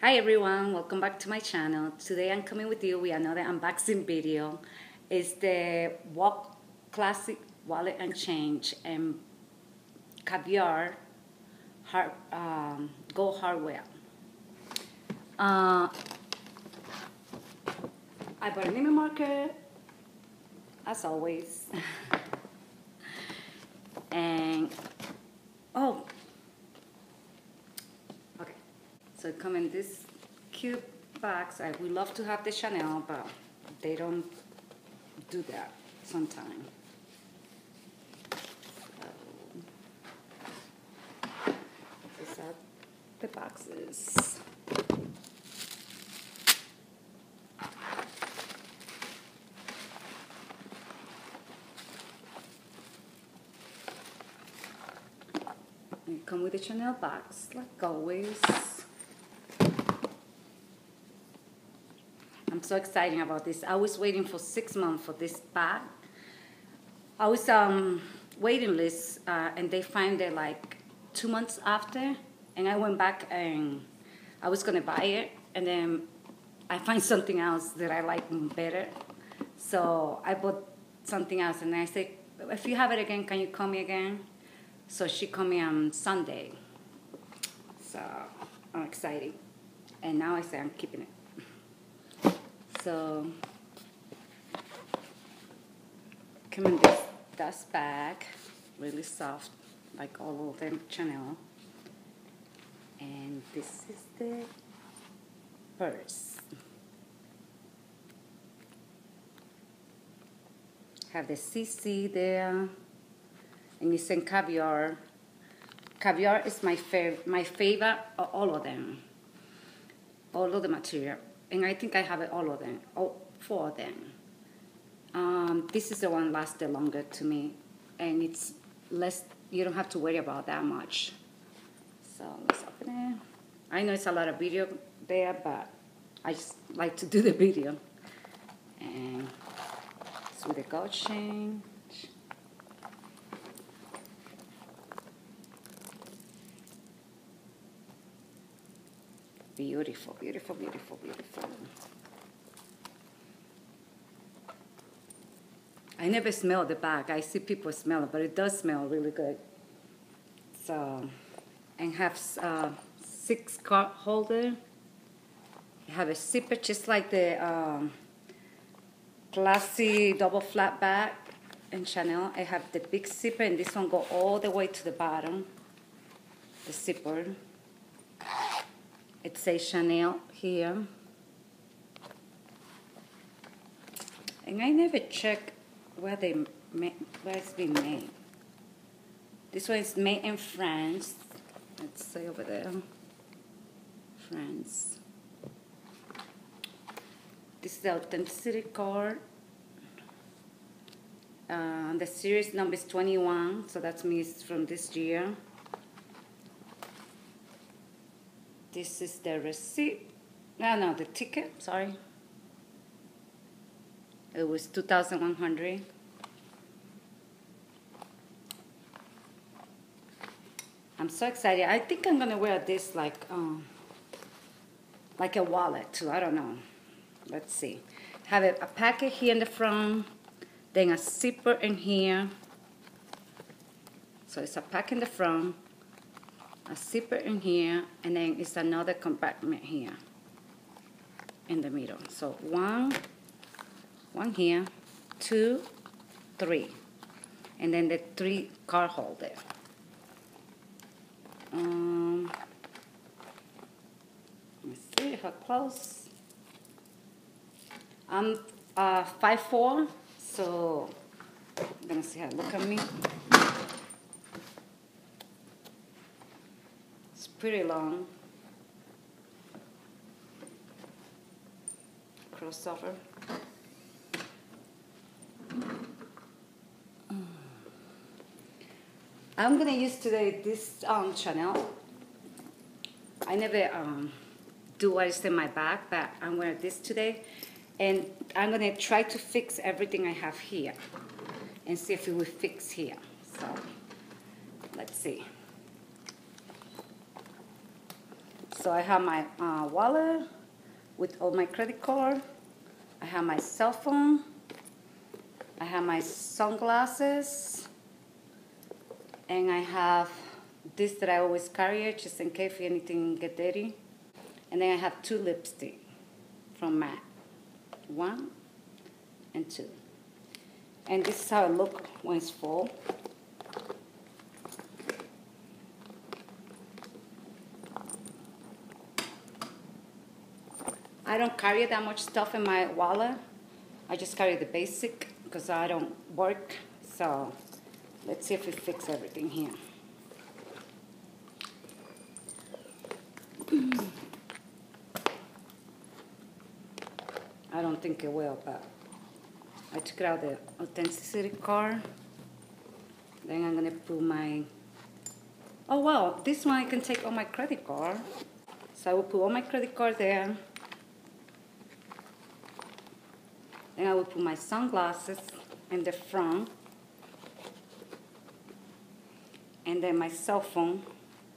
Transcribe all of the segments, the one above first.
Hi everyone, welcome back to my channel. Today I'm coming with you with another unboxing video. It's the Walk Classic Wallet and Change and Caviar Gold Hardware. I bought a Neiman Market, as always. And, oh, okay. So it comes in this cute box. We love to have the Chanel, but they don't do that sometimes. So, these are the boxes. They come with a Chanel box, like always. I'm so excited about this. I was waiting for 6 months for this bag. I was waiting list, and they find it like 2 months after, and I went back and I was gonna buy it, and then I find something else that I like better. So I bought something else, and I said, if you have it again, can you call me again? So she called me on Sunday. So I'm excited, and now I say I'm keeping it. So, come in this dust bag, really soft, like all of them Chanel. And this is the purse. Have the CC there, and it's in Caviar. Caviar is my favorite of all of them, all of the material. And I think I have all of them, all 4 of them. This is the one lasted longer to me, and it's less, you don't have to worry about that much. So let's open it. I know it's a lot of video there, but I just like to do the video. And it's with a gold chain. Beautiful, beautiful, beautiful, beautiful. I never smell the bag. I see people smell it, but it does smell really good. So, and have 6 card holder. You have a zipper, just like the classy double flat bag in Chanel. I have the big zipper, and this one go all the way to the bottom. The zipper. It says Chanel here. And I never check where it's been made. This one is made in France. Let's say over there, France. This is the authenticity card. The series number is 21, so that means from this year. This is the receipt. No, the ticket, sorry. It was 2,100. I'm so excited. I think I'm gonna wear this like a wallet too. I don't know. Let's see. Have a packet here in the front, then a zipper in here. So it's a pack in the front, a zipper in here, and then it's another compartment here in the middle. So one here, 2, 3, and then the 3 card holder. Let's see how close. I'm 5'4", so I'm gonna see how it look at me. It's pretty long. Crossover. I'm gonna use today this Chanel. I never do what is in my bag, but I'm wearing this today, and I'm gonna try to fix everything I have here, and see if it will fix here. So let's see. So I have my wallet with all my credit card. I have my cell phone. I have my sunglasses. And I have this that I always carry just in case anything get dirty. And then I have 2 lipstick from MAC. 1 and 2. And this is how it looks when it's full. I don't carry that much stuff in my wallet. I just carry the basic because I don't work. So let's see if we fix everything here. I don't think it will, but I took out the authenticity card. Then I'm gonna put my, oh wow, this one I can take all my credit card. So I will put all my credit card there. Then I will put my sunglasses in the front. And then my cell phone.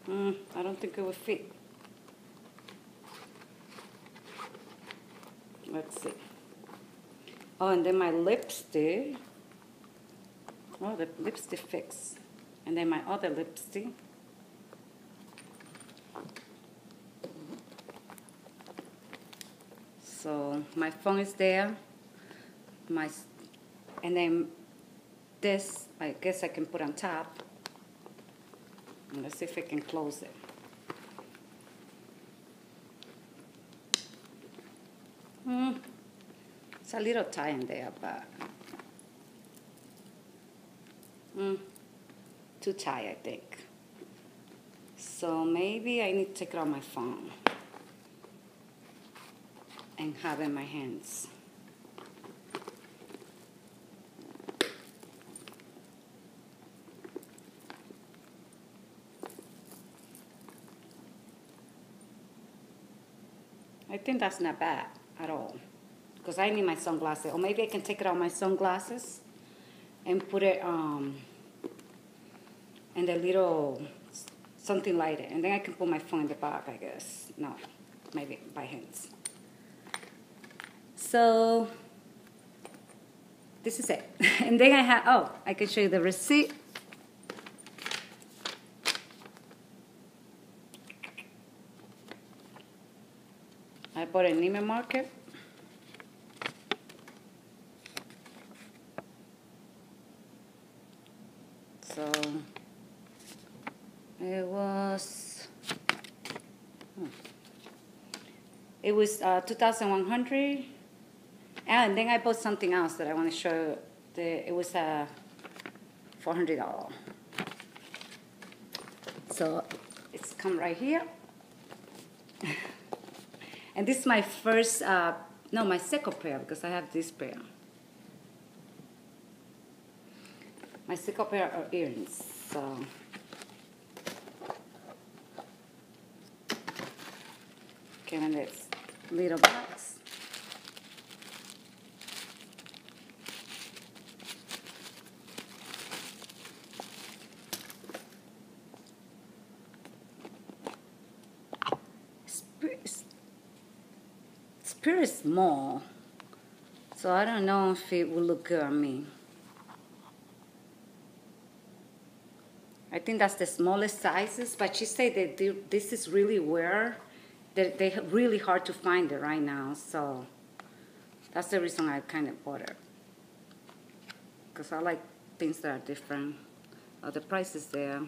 I don't think it will fit. Let's see. Oh, and then my lipstick. Oh, the lipstick fixed. And then my other lipstick. So my phone is there. And then this, I guess I can put on top. And let's see if I can close it. It's a little tight in there, but too tight, I think. So maybe I need to take it on my phone and have it in my hands. I think that's not bad at all, because I need my sunglasses. Or maybe I can take it out my sunglasses and put it in the little something like it. And then I can put my phone in the back, I guess. No, maybe by hands. So this is it. And then I have, oh, I can show you the receipt. I bought it in Neiman Market. So it was 2,100. And then I bought something else that I want to show. It was $400. So it's come right here. And this is my first, no, my second pair, because I have this pair. My second pair of earrings. So came in this little box. It's pretty small, so I don't know if it will look good on me. I think that's the smallest sizes, but she said that this is really rare. They're really hard to find it right now, so that's the reason I kind of bought it. Because I like things that are different. Oh, the price is there.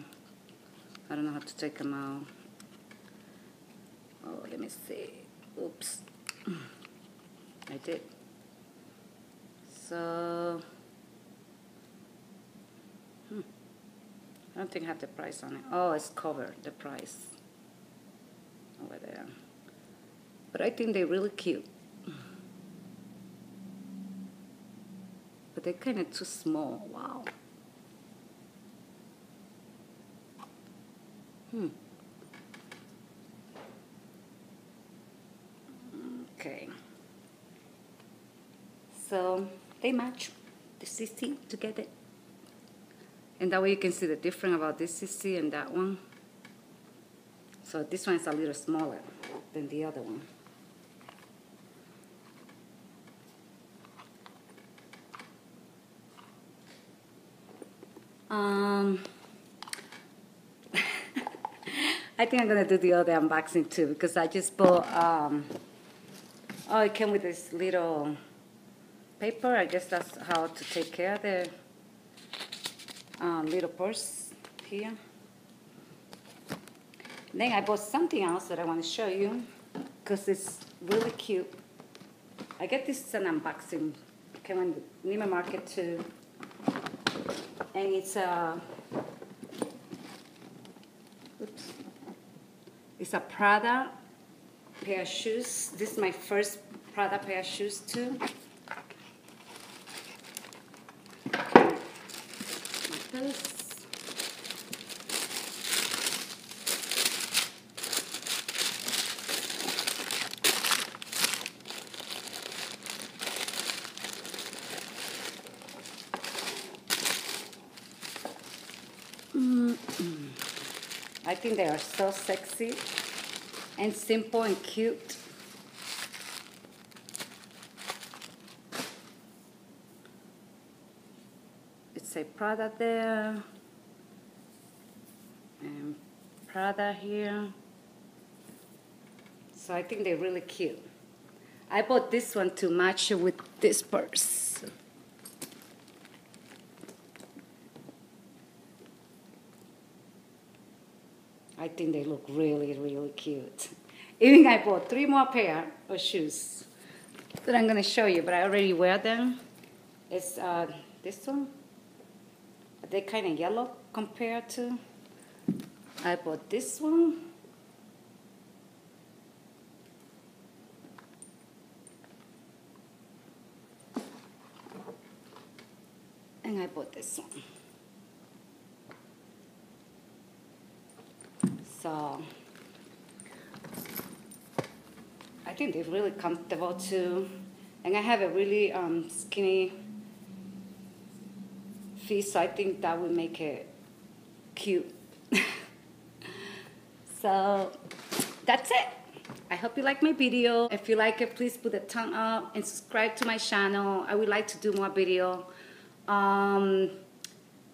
I don't know how to take them out. Oh, let me see. Oops. I did. So, I don't think I have the price on it. Oh, it's covered, the price over there. But I think they're really cute. But they're kind of too small. Wow. Okay. So they match the CC together. And that way you can see the difference about this CC and that one. So this one is a little smaller than the other one. I think I'm gonna do the other unboxing too because I just bought. Oh, it came with this little paper. I guess that's how to take care of the little purse here. Then I bought something else that I want to show you because it's really cute. I get this as an unboxing. It came on Neiman Market too. And it's a, oops. It's a Prada pair of shoes. This is my first Prada pair of shoes too. Like this. I think they are so sexy and simple and cute. It's a Prada there and Prada here. So I think they're really cute. I bought this one to match with this purse. I think they look really, really cute. Even I bought 3 more pair of shoes that I'm gonna show you, but I already wear them. It's this one. They're kind of yellow compared to. I bought this one. And I bought this one. So I think they're really comfortable too. And I have a really skinny feet, so I think that would make it cute. So that's it. I hope you like my video. If you like it, please put a thumb up and subscribe to my channel. I would like to do more video.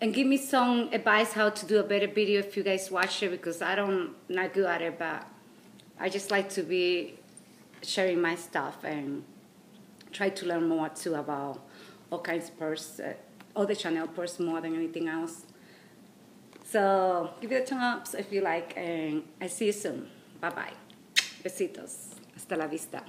And give me some advice how to do a better video if you guys watch it, because I'm not good at it, but I just like to be sharing my stuff and try to learn more too about all kinds of purse, other Chanel purse more than anything else. So give it a thumbs up if you like, and I see you soon. Bye bye. Besitos. Hasta la vista.